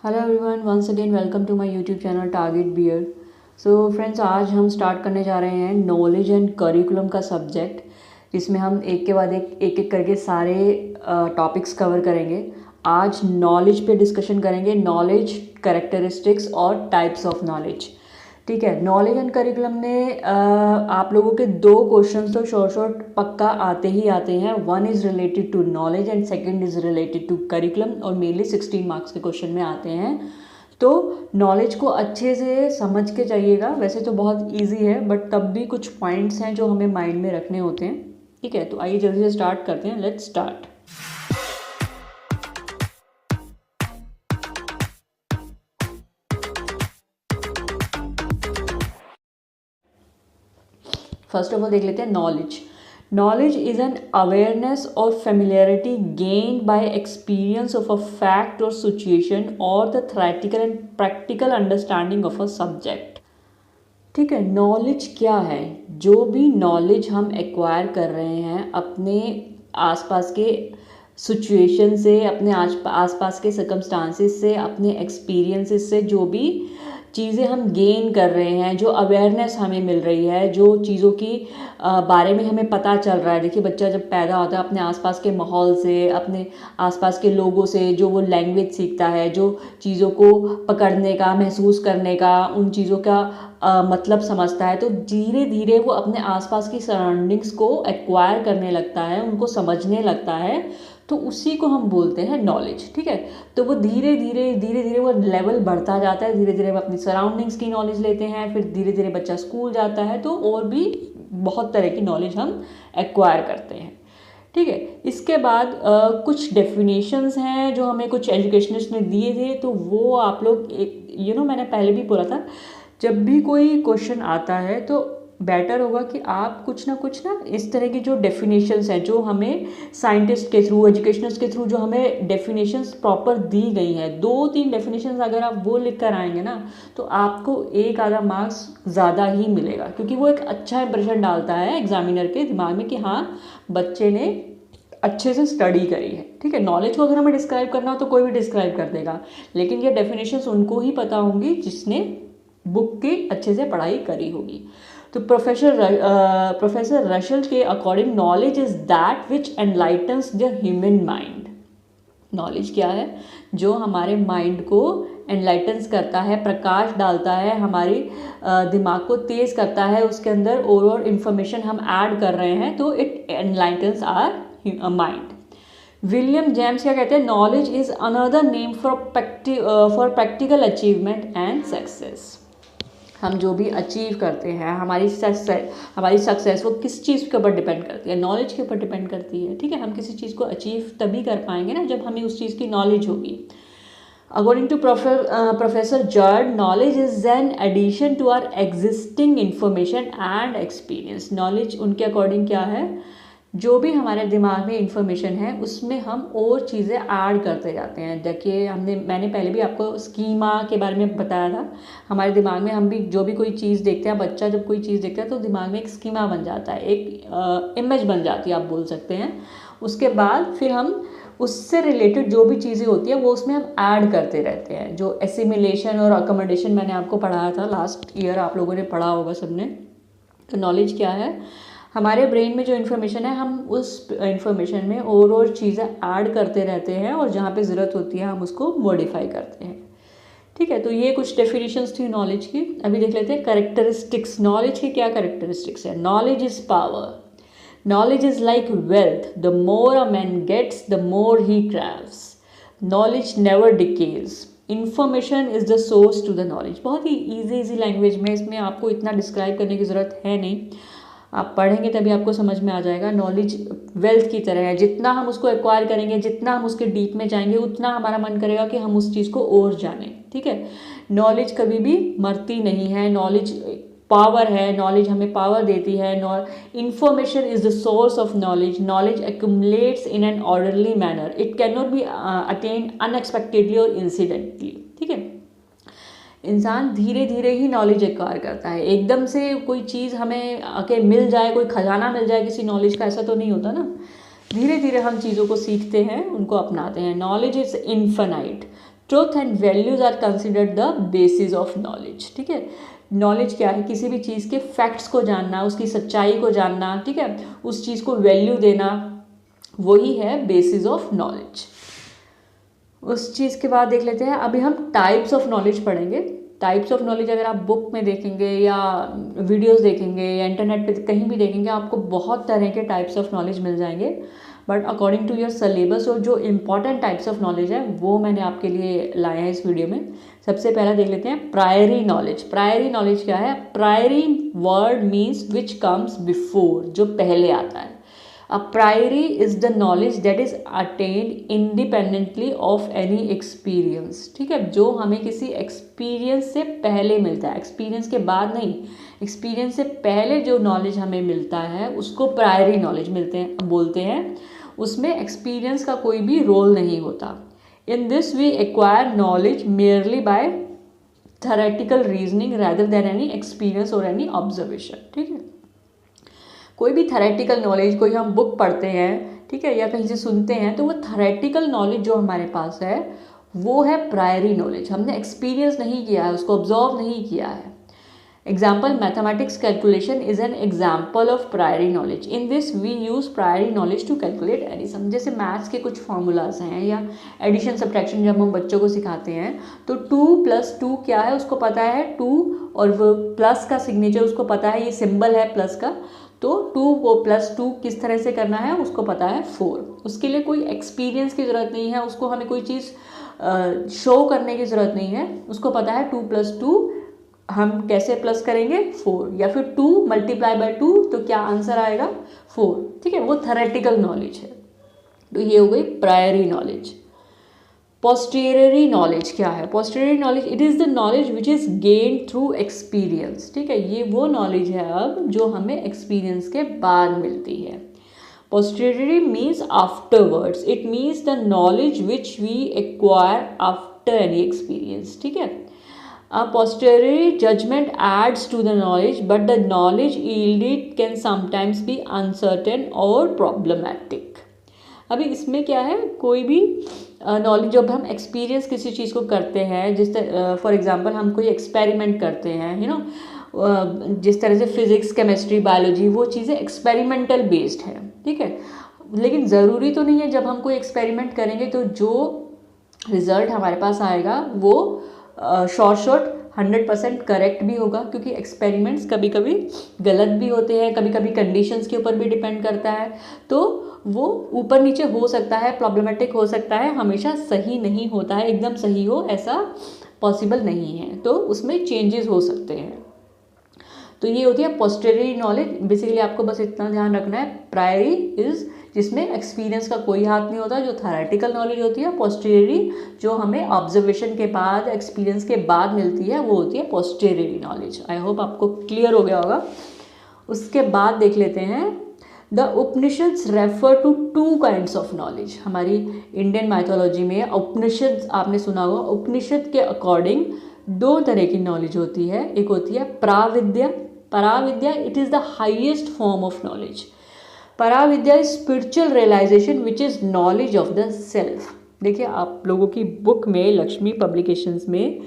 Hello everyone, once again welcome to my YouTube channel target bear. So friends, आज हम start करने जा रहे हैं नॉलेज एंड करिकुलम का सब्जेक्ट, जिसमें हम एक के बाद एक करके सारे टॉपिक्स कवर करेंगे। आज नॉलेज पे डिस्कशन करेंगे, नॉलेज, कैरेक्टरिस्टिक्स और टाइप्स ऑफ नॉलेज। ठीक है। नॉलेज एंड करिकुलम में आप लोगों के दो क्वेश्चन तो शॉर्ट शॉर्ट पक्का आते ही आते हैं। One is related to knowledge and second is related to curriculum, और मेनली 16 मार्क्स के क्वेश्चन में आते हैं। तो नॉलेज को अच्छे से समझ के जाइएगा। वैसे तो बहुत इजी है, बट तब भी कुछ पॉइंट्स हैं जो हमें माइंड में रखने होते हैं। ठीक है, तो आइए जल्दी से स्टार्ट करते हैं। Let's start. First of all देख लेते हैं knowledge. Knowledge is an awareness और familiarity gained by experience of a fact और सिचुएशन और the theoretical and practical understanding of a subject. ठीक है, नॉलेज क्या है? जो भी नॉलेज हम एक्वायर कर रहे हैं अपने आसपास के सिचुएशन से, अपने आसपास के सर्कमस्टांसिस से, अपने एक्सपीरियंसेस से, जो भी चीज़ें हम गेन कर रहे हैं, जो अवेयरनेस हमें मिल रही है, जो चीज़ों की बारे में हमें पता चल रहा है। देखिए, बच्चा जब पैदा होता है अपने आसपास के माहौल से, अपने आसपास के लोगों से, जो वो लैंग्वेज सीखता है, जो चीज़ों को पकड़ने का, महसूस करने का, उन चीज़ों का मतलब समझता है, तो धीरे धीरे वो अपने आसपास की सराउंडिंग्स को एक्वायर करने लगता है, उनको समझने लगता है। तो उसी को हम बोलते हैं नॉलेज। ठीक है, तो वो धीरे धीरे वो लेवल बढ़ता जाता है। धीरे धीरे हम अपनी सराउंडिंग्स की नॉलेज लेते हैं, फिर धीरे धीरे बच्चा स्कूल जाता है, तो और भी बहुत तरह की नॉलेज हम एक्वायर करते हैं। ठीक है, इसके बाद कुछ डेफिनेशंस हैं जो हमें कुछ एजुकेशनिस्ट ने दिए थे, तो वो आप लोग मैंने पहले भी बोला था, जब भी कोई क्वेश्चन आता है तो बेटर होगा कि आप कुछ ना इस तरह की जो डेफिनेशंस हैं, जो हमें साइंटिस्ट के थ्रू, एजुकेशनिस्ट के थ्रू जो हमें डेफिनेशंस प्रॉपर दी गई हैं, 2-3 डेफिनेशंस अगर आप वो लिख कर आएंगे ना, तो आपको एक आधा मार्क्स ज़्यादा ही मिलेगा, क्योंकि वो एक अच्छा इंप्रेशन डालता है एग्जामिनर के दिमाग में कि हाँ, बच्चे ने अच्छे से स्टडी करी है। ठीक है, नॉलेज को अगर हमें डिस्क्राइब करना हो तो कोई भी डिस्क्राइब कर देगा, लेकिन ये डेफिनेशंस उनको ही पता होंगी जिसने बुक की अच्छे से पढ़ाई करी होगी। तो प्रोफेसर रशल के according knowledge is that which enlightens the human mind. Knowledge क्या है? जो हमारे माइंड को एनलाइटन्स करता है, प्रकाश डालता है, हमारी दिमाग को तेज़ करता है, उसके अंदर और इंफॉर्मेशन हम ऐड कर रहे हैं, तो it enlightens our mind. William James क्या कहते हैं? Knowledge is another name for practical achievement and success. हम जो भी अचीव करते हैं, हमारी सक्सेस वो किस चीज़ के ऊपर डिपेंड करती है? नॉलेज के ऊपर डिपेंड करती है। ठीक है, हम किसी चीज़ को अचीव तभी कर पाएंगे ना जब हमें उस चीज़ की नॉलेज होगी। According to professor Joad, knowledge is an addition to our existing information and experience. Knowledge उनके अकॉर्डिंग क्या है? जो भी हमारे दिमाग में इंफॉर्मेशन है उसमें हम और चीज़ें ऐड करते जाते हैं। देखिए, मैंने पहले भी आपको स्कीमा के बारे में बताया था। हमारे दिमाग में हम भी जो भी कोई चीज़ देखते हैं, बच्चा जब कोई चीज़ देखता है तो दिमाग में एक स्कीमा बन जाता है, एक इमेज बन जाती है, आप बोल सकते हैं। उसके बाद फिर हम उससे रिलेटेड जो भी चीज़ें होती है वो उसमें हम ऐड करते रहते हैं। जो एसिमिलेशन और अकोमोडेशन मैंने आपको पढ़ाया था लास्ट ईयर, आप लोगों ने पढ़ा होगा सबने। तो नॉलेज क्या है? हमारे ब्रेन में जो इन्फॉर्मेशन है, हम उस इन्फॉर्मेशन में और चीज़ें ऐड करते रहते हैं, और जहाँ पे ज़रूरत होती है हम उसको मॉडिफाई करते हैं। ठीक है, तो ये कुछ डेफिनेशंस थी नॉलेज की। अभी देख लेते हैं कैरेक्टरिस्टिक्स। नॉलेज की क्या कैरेक्टरिस्टिक्स है? Knowledge is power. Knowledge is like wealth, the more a man gets the more he craves. Knowledge never decays. Information is the source to the knowledge. बहुत ही ईजी लैंग्वेज में, इसमें आपको इतना describe करने की ज़रूरत है नहीं, आप पढ़ेंगे तभी आपको समझ में आ जाएगा। नॉलेज वेल्थ की तरह है, जितना हम उसको एक्वायर करेंगे, जितना हम उसके डीप में जाएंगे, उतना हमारा मन करेगा कि हम उस चीज़ को और जानें। ठीक है, नॉलेज कभी भी मरती नहीं है। नॉलेज पावर है, नॉलेज हमें पावर देती है। Information is the source of knowledge. Knowledge accumulates in an orderly manner, it can not be attain unexpectedly और इंसिडेंटली। ठीक है, इंसान धीरे धीरे ही नॉलेज एक्वायर करता है। एकदम से कोई चीज़ हमें आके मिल जाए, कोई खजाना मिल जाए किसी नॉलेज का, ऐसा तो नहीं होता ना। धीरे धीरे हम चीज़ों को सीखते हैं, उनको अपनाते हैं। Knowledge is infinite. Truth and values are considered the basis of knowledge. ठीक है, नॉलेज क्या है? किसी भी चीज़ के फैक्ट्स को जानना, उसकी सच्चाई को जानना, ठीक है, उस चीज़ को वैल्यू देना, वही है बेसिस ऑफ नॉलेज। उस चीज़ के बाद देख लेते हैं, अभी हम टाइप्स ऑफ नॉलेज पढ़ेंगे। टाइप्स ऑफ नॉलेज अगर आप बुक में देखेंगे या वीडियोस देखेंगे या इंटरनेट पे कहीं भी देखेंगे, आपको बहुत तरह के टाइप्स ऑफ नॉलेज मिल जाएंगे, but according to your syllabus और जो इम्पॉर्टेंट टाइप्स ऑफ नॉलेज है वो मैंने आपके लिए लाए हैं इस वीडियो में। सबसे पहला देख लेते हैं प्रायरी नॉलेज। प्रायरी नॉलेज क्या है? Priori word means which comes before, जो पहले आता है। A priori is the knowledge that is attained independently of any experience। ठीक है, जो हमें किसी एक्सपीरियंस से पहले मिलता है, एक्सपीरियंस के बाद नहीं, एक्सपीरियंस से पहले जो नॉलेज हमें मिलता है उसको प्रायरी नॉलेज बोलते हैं। उसमें एक्सपीरियंस का कोई भी रोल नहीं होता। In this we acquire knowledge merely by theoretical reasoning rather than any experience और एनी ऑब्जर्वेशन। ठीक है, कोई भी थ्योरेटिकल नॉलेज, कोई हम बुक पढ़ते हैं, ठीक है, या कहीं से सुनते हैं, तो वो थ्योरेटिकल नॉलेज जो हमारे पास है वो है प्रायरी नॉलेज। हमने एक्सपीरियंस नहीं किया है, उसको ऑब्जर्व नहीं किया है। Example, mathematics calculation is an example of priori knowledge. In this we use priori knowledge to calculate any sum. जैसे मैथ्स के कुछ फॉर्मूलाज हैं या एडिशन सब्ट्रैक्शन जब हम बच्चों को सिखाते हैं, तो 2+2 क्या है उसको पता है 2, और वो प्लस का सिग्नेचर उसको पता है, ये सिंबल है प्लस का, तो 2 को +2 किस तरह से करना है उसको पता है 4। उसके लिए कोई एक्सपीरियंस की ज़रूरत नहीं है, उसको हमें कोई चीज़ शो करने की ज़रूरत नहीं है, उसको पता है 2+2 हम कैसे प्लस करेंगे 4, या फिर 2 × 2 तो क्या आंसर आएगा 4। ठीक है, वो थ्योरेटिकल नॉलेज है। तो ये हो गई प्रायरी नॉलेज। पोस्टेरियरी नॉलेज क्या है? Posteriori knowledge, it is the knowledge which is gained through experience. ठीक है, ये वो नॉलेज है अब जो हमें एक्सपीरियंस के बाद मिलती है। Posteriori means afterwards, it means the knowledge which we acquire after any experience. ठीक है, a posteriori judgment adds to the knowledge, but the knowledge yielded can sometimes be uncertain or problematic। अभी इसमें क्या है, कोई भी नॉलेज जब हम एक्सपीरियंस किसी चीज़ को करते हैं, जिस फॉर एग्जांपल हम कोई एक्सपेरिमेंट करते हैं, यू नो, जिस तरह से फिजिक्स, केमिस्ट्री, बायोलॉजी, वो चीज़ें एक्सपेरिमेंटल बेस्ड है। ठीक है, लेकिन ज़रूरी तो नहीं है जब हम कोई एक्सपेरिमेंट करेंगे तो जो रिज़ल्ट हमारे पास आएगा वो शॉर्ट 100% करेक्ट भी होगा, क्योंकि एक्सपेरिमेंट्स कभी कभी गलत भी होते हैं, कभी कभी कंडीशंस के ऊपर भी डिपेंड करता है, तो वो ऊपर नीचे हो सकता है, प्रॉब्लमेटिक हो सकता है, हमेशा सही नहीं होता है, एकदम सही हो ऐसा पॉसिबल नहीं है, तो उसमें चेंजेस हो सकते हैं। तो ये होती है पोस्टेरियरी नॉलेज। बेसिकली आपको बस इतना ध्यान रखना है, प्रायरी इज जिसमें एक्सपीरियंस का कोई हाथ नहीं होता, जो थ्योरेटिकल नॉलेज होती है। पोस्टेरियरी जो हमें ऑब्जर्वेशन के बाद, एक्सपीरियंस के बाद मिलती है, वो होती है पोस्टेरियरी नॉलेज। आई होप आपको क्लियर हो गया होगा। उसके बाद देख लेते हैं, the Upanishads refer to 2 kinds of knowledge. हमारी इंडियन माइथोलॉजी में उपनिषद, आपने सुना होगा, उपनिषद के अकॉर्डिंग 2 तरह की नॉलेज होती है। एक होती है पराविद्या। Paravidya, it is the highest form of knowledge. Paravidya is spiritual realisation which is knowledge of the self. देखिए, आप लोगों की बुक में, लक्ष्मी पब्लिकेशंस में,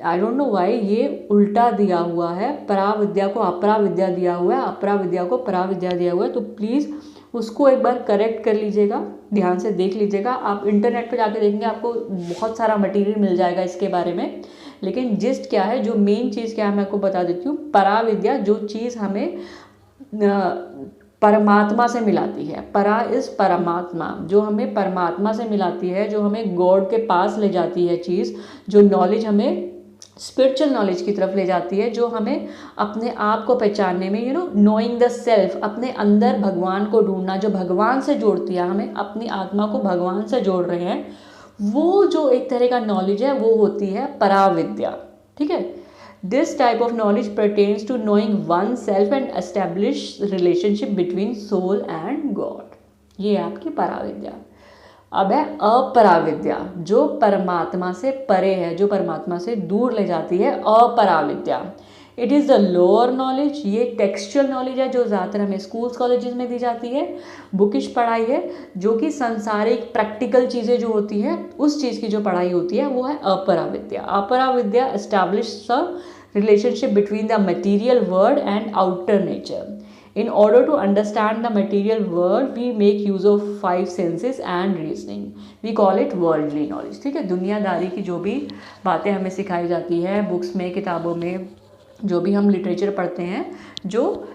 आई डोंट नो वाई ये उल्टा दिया हुआ है, पराविद्या को अपराविद्या दिया हुआ है, अपराविद्या को पराविद्या दिया हुआ है। तो प्लीज़ उसको एक बार करेक्ट कर लीजिएगा, ध्यान से देख लीजिएगा। आप इंटरनेट पे जाके देखेंगे, आपको बहुत सारा मटेरियल मिल जाएगा इसके बारे में, लेकिन जिस्ट क्या है, जो मेन चीज़ क्या है मैं आपको बता देती हूँ। पराविद्या जो चीज़ हमें परमात्मा से मिलाती है, परा इज परमात्मा, जो हमें परमात्मा से मिलाती है, जो हमें गॉड के पास ले जाती है चीज़, जो नॉलेज हमें स्पिरिचुअल नॉलेज की तरफ ले जाती है, जो हमें अपने आप को पहचानने में, you know, knowing the self, अपने अंदर भगवान को ढूंढना, जो भगवान से जोड़ती है, हमें अपनी आत्मा को भगवान से जोड़ रहे हैं, वो जो एक तरह का नॉलेज है वो होती है पराविद्या। ठीक है, this type of knowledge pertains to knowing one self and establish relationship between soul and god. ये है आपकी पराविद्या। अब है अपराविद्या, जो परमात्मा से परे है, जो परमात्मा से दूर ले जाती है, aparavidya. It is the lower knowledge, ये टेक्सचुअल नॉलेज है जो ज़्यादातर हमें स्कूल्स कॉलेजेस में दी जाती है, बुकिश पढ़ाई है, जो कि सांसारिक प्रैक्टिकल चीज़ें जो होती है उस चीज़ की जो पढ़ाई होती है वो है अपरा विद्या। Apara vidya establish the relationship between the material world and outer nature. In order to understand the material world, we make use of 5 senses and reasoning. We call it worldly knowledge. ठीक है, दुनियादारी की जो भी बातें हमें सिखाई जाती है बुक्स में, किताबों में, जो भी हम लिटरेचर पढ़ते हैं, जो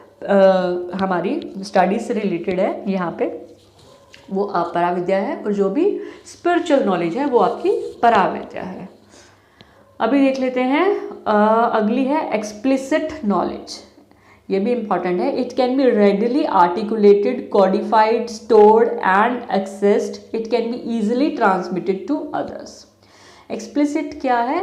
हमारी स्टडीज से रिलेटेड है यहाँ पे, वो अपरा विद्या है, और जो भी स्पिरिचुअल नॉलेज है वो आपकी परा विद्या है। अभी देख लेते हैं अगली है एक्सप्लिसिट नॉलेज। ये भी इम्पॉर्टेंट है। It can be readily articulated, codified, stored and accessed. It can be easily transmitted to others. Explicit क्या है?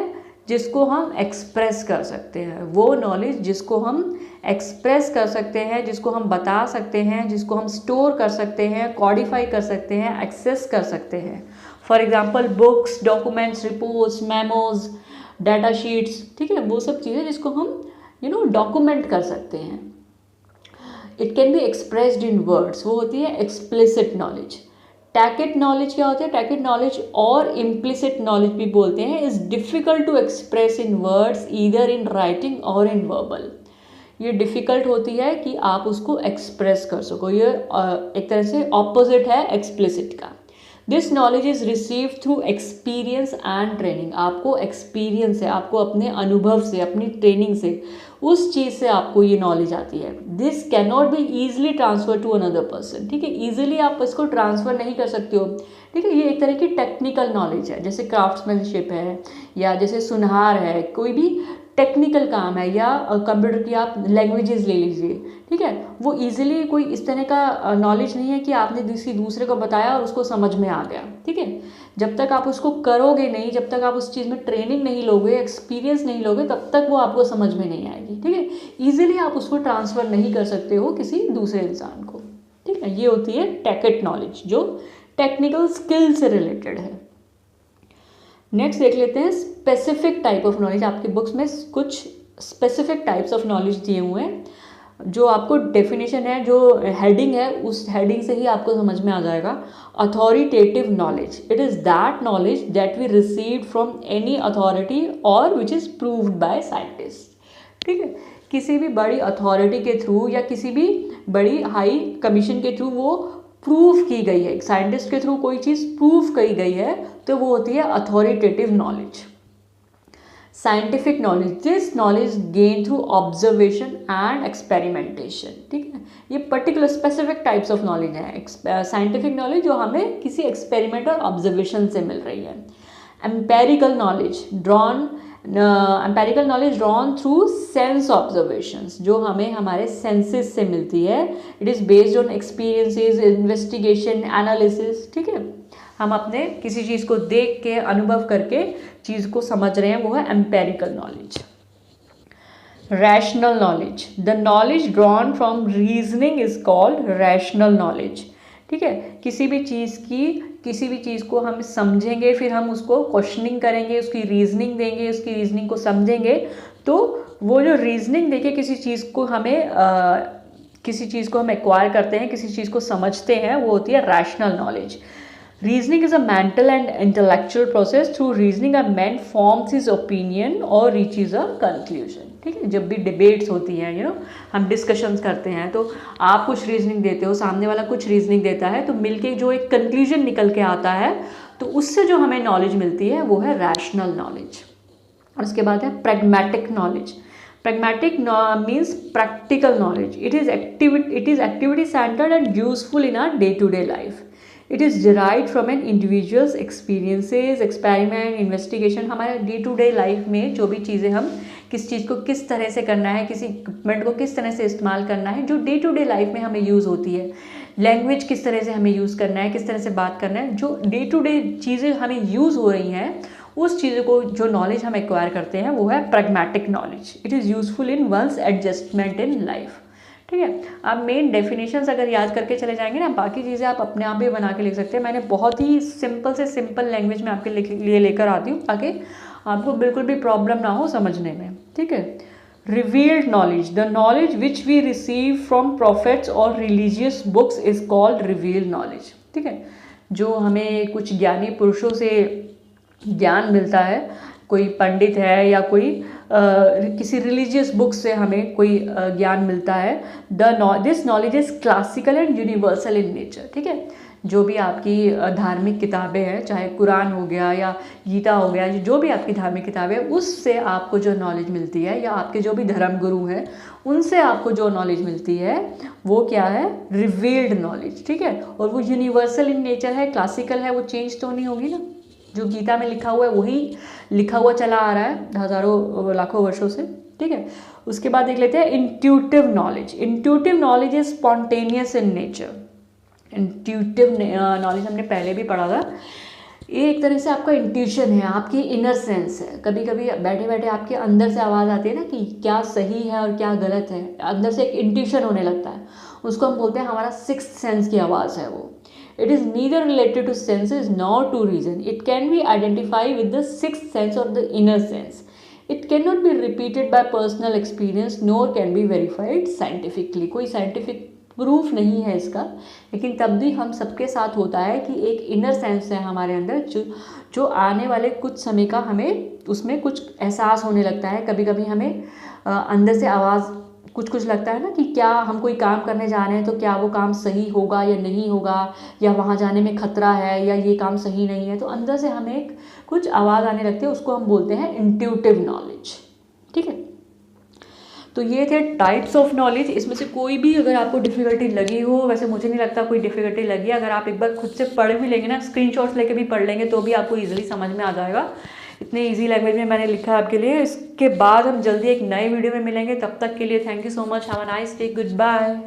जिसको हम एक्सप्रेस कर सकते हैं, वो नॉलेज जिसको हम एक्सप्रेस कर सकते हैं, जिसको हम बता सकते हैं, जिसको हम स्टोर कर सकते हैं, कोडिफाई कर सकते हैं, एक्सेस कर सकते हैं। For example books, documents, reports, memos, data sheets, ठीक है, वो सब चीज़ें जिसको हम डॉक्यूमेंट कर सकते हैं। It can be expressed in words, वो होती है एक्सप्लिसिट नॉलेज। टैकेट नॉलेज क्या होता है? टैकेट नॉलेज और इम्प्लिसिट नॉलेज भी बोलते हैं। Is difficult to express in words either in writing और इन वर्बल। ये डिफ़िकल्ट होती है कि आप उसको एक्सप्रेस कर सको, ये एक तरह से ऑपोजिट है एक्सप्लिसिट का। This knowledge is receive through experience and training. आपको एक्सपीरियंस है, आपको अपने अनुभव से, अपनी ट्रेनिंग से, उस चीज़ से आपको ये नॉलेज आती है। This can not be easily transfer to another person. ठीक है, ईजिली आप इसको ट्रांसफ़र नहीं कर सकते हो। ठीक है, ये एक तरह की टेक्निकल नॉलेज है, जैसे क्राफ्ट्समैनशिप है, या जैसे सुनहार है, कोई भी टेक्निकल काम है, या कंप्यूटर की आप लैंग्वेजेस ले लीजिए। ठीक है, वो इजीली कोई इस तरह का नॉलेज नहीं है कि आपने किसी दूसरे को बताया और उसको समझ में आ गया। ठीक है, जब तक आप उसको करोगे नहीं, जब तक आप उस चीज़ में ट्रेनिंग नहीं लोगे, एक्सपीरियंस नहीं लोगे, तब तक वो आपको समझ में नहीं आएगी। ठीक है, ईजिली आप उसको ट्रांसफ़र नहीं कर सकते हो किसी दूसरे इंसान को। ठीक है, ये होती है टैकेट नॉलेज, जो टेक्निकल स्किल से रिलेटेड है। नेक्स्ट देख लेते हैं स्पेसिफिक टाइप ऑफ नॉलेज। आपकी बुक्स में कुछ स्पेसिफिक टाइप्स ऑफ नॉलेज दिए हुए हैं, जो आपको डेफिनेशन है, जो हेडिंग है, उस हेडिंग से ही आपको समझ में आ जाएगा। Authoritative knowledge, it is that knowledge that we receive from any authority और which is proved by scientist. ठीक है, किसी भी बड़ी अथॉरिटी के थ्रू या किसी भी बड़ी हाई कमीशन के थ्रू वो प्रूव की गई है, साइंटिस्ट के थ्रू कोई चीज़ प्रूव की गई है, तो वो होती है authoritative knowledge. Scientific knowledge, this knowledge gain through observation and experimentation. ठीक है, ये particular specific types of knowledge है। साइंटिफिक नॉलेज जो हमें किसी एक्सपेरिमेंट और ऑब्जर्वेशन से मिल रही है। Empirical knowledge drawn through sense observations, जो हमें हमारे सेंसेस से मिलती है। It is based on experiences, investigation, analysis. ठीक है, हम अपने किसी चीज़ को देख के, अनुभव करके चीज़ को समझ रहे हैं, वो है empirical knowledge. Rational knowledge, the knowledge drawn from reasoning is called rational knowledge. ठीक है, किसी भी चीज़ को हम समझेंगे, फिर हम उसको क्वेश्चनिंग करेंगे, उसकी रीजनिंग देंगे, उसकी रीजनिंग को समझेंगे, तो वो जो रीजनिंग देके किसी चीज़ को हम एक्वायर करते हैं, किसी चीज़ को समझते हैं, वो होती है rational knowledge. Reasoning is a mental and intellectual process. Through reasoning, a man forms his opinion और reaches a conclusion. ठीक है, जब भी डिबेट्स होती हैं, हम डिस्कशंस करते हैं, तो आप कुछ रीजनिंग देते हो, सामने वाला कुछ रीजनिंग देता है, तो मिलके जो एक कंक्लूजन निकल के आता है, तो उससे जो हमें नॉलेज मिलती है वो है रैशनल नॉलेज। और उसके बाद है pragmatic knowledge. Pragmatic means practical knowledge. It is activity centered and useful in our day-to-day life. It is derived from an individual's experiences, experiment, investigation. हमारे डे टू डे लाइफ में जो भी चीज़ें, हम किस चीज़ को किस तरह से करना है, किसी इक्विपमेंट को किस तरह से इस्तेमाल करना है, जो डे टू डे लाइफ में हमें यूज़ होती है। लैंग्वेज किस तरह से हमें यूज़ करना है, किस तरह से बात करना है, जो डे टू डे चीज़ें हमें यूज़ हो रही हैं, उस चीज़ों को जो नॉलेज हम एक्वायर करते हैं वो है pragmatic knowledge. It is useful in one's adjustment in life. ठीक है, आप मेन डेफिनेशंस अगर याद करके चले जाएंगे ना, बाकी चीज़ें आप अपने आप भी बना के लिख सकते हैं। मैंने बहुत ही सिंपल से सिंपल लैंग्वेज में आपके लिए लेकर आती हूँ, ताकि आपको बिल्कुल भी प्रॉब्लम ना हो समझने में। ठीक है, Revealed knowledge, the knowledge which we receive from prophets or religious books is called revealed knowledge. ठीक है, जो हमें कुछ ज्ञानी पुरुषों से ज्ञान मिलता है, कोई पंडित है या कोई किसी रिलीजियस बुक से हमें कोई ज्ञान मिलता है. This knowledge is classical and universal in nature. ठीक है, जो भी आपकी धार्मिक किताबें हैं, चाहे कुरान हो गया या गीता हो गया, जो भी आपकी धार्मिक किताबें हैं, उससे आपको जो नॉलेज मिलती है, या आपके जो भी धर्म गुरु हैं उनसे आपको जो नॉलेज मिलती है वो क्या है, रिवील्ड नॉलेज. ठीक है, और वो यूनिवर्सल इन नेचर है, क्लासिकल है, वो चेंज तो नहीं होगी ना. जो गीता में लिखा हुआ है वही लिखा हुआ चला आ रहा है हज़ारों लाखों वर्षों से. ठीक है, उसके बाद देख लेते हैं intuitive knowledge. Intuitive knowledge is spontaneous in nature. Intuitive knowledge हमने पहले भी पढ़ा था. ये एक तरह से आपका इंट्यूशन है, आपकी इनर सेंस है. कभी कभी बैठे बैठे आपके अंदर से आवाज़ आती है ना कि क्या सही है और क्या गलत है, अंदर से एक इंट्यूशन होने लगता है. उसको हम बोलते हैं हमारा सिक्स्थ सेंस की आवाज़ है वो. It is neither related to senses nor to reason. It can be identified with the sixth sense or the inner sense. It cannot be repeated by personal experience nor can be verified scientifically. कोई scientific proof नहीं है इसका, लेकिन तब भी हम सबके साथ होता है कि एक इनर सेंस है हमारे अंदर जो आने वाले कुछ समय का हमें उसमें कुछ एहसास होने लगता है. कभी कभी हमें अंदर से आवाज़ कुछ लगता है ना कि क्या हम कोई काम करने जा रहे हैं तो क्या वो काम सही होगा या नहीं होगा, या वहाँ जाने में खतरा है, या ये काम सही नहीं है. तो अंदर से हमें कुछ आवाज़ आने लगती है, उसको हम बोलते हैं इंट्यूटिव नॉलेज. ठीक है, तो ये थे टाइप्स ऑफ नॉलेज. इसमें से कोई भी अगर आपको डिफ़िकल्टी लगी हो, वैसे मुझे नहीं लगता कोई डिफ़िकल्टी लगी, अगर आप एक बार खुद से पढ़ भी लेंगे ना, स्क्रीनशॉट्स लेके भी पढ़ लेंगे तो भी आपको ईजिली समझ में आ जाएगा. इतने इजी लैंग्वेज में मैंने लिखा है आपके लिए. इसके बाद हम जल्दी एक नए वीडियो में मिलेंगे. तब तक के लिए thank you so much. Have a nice day. Good bye.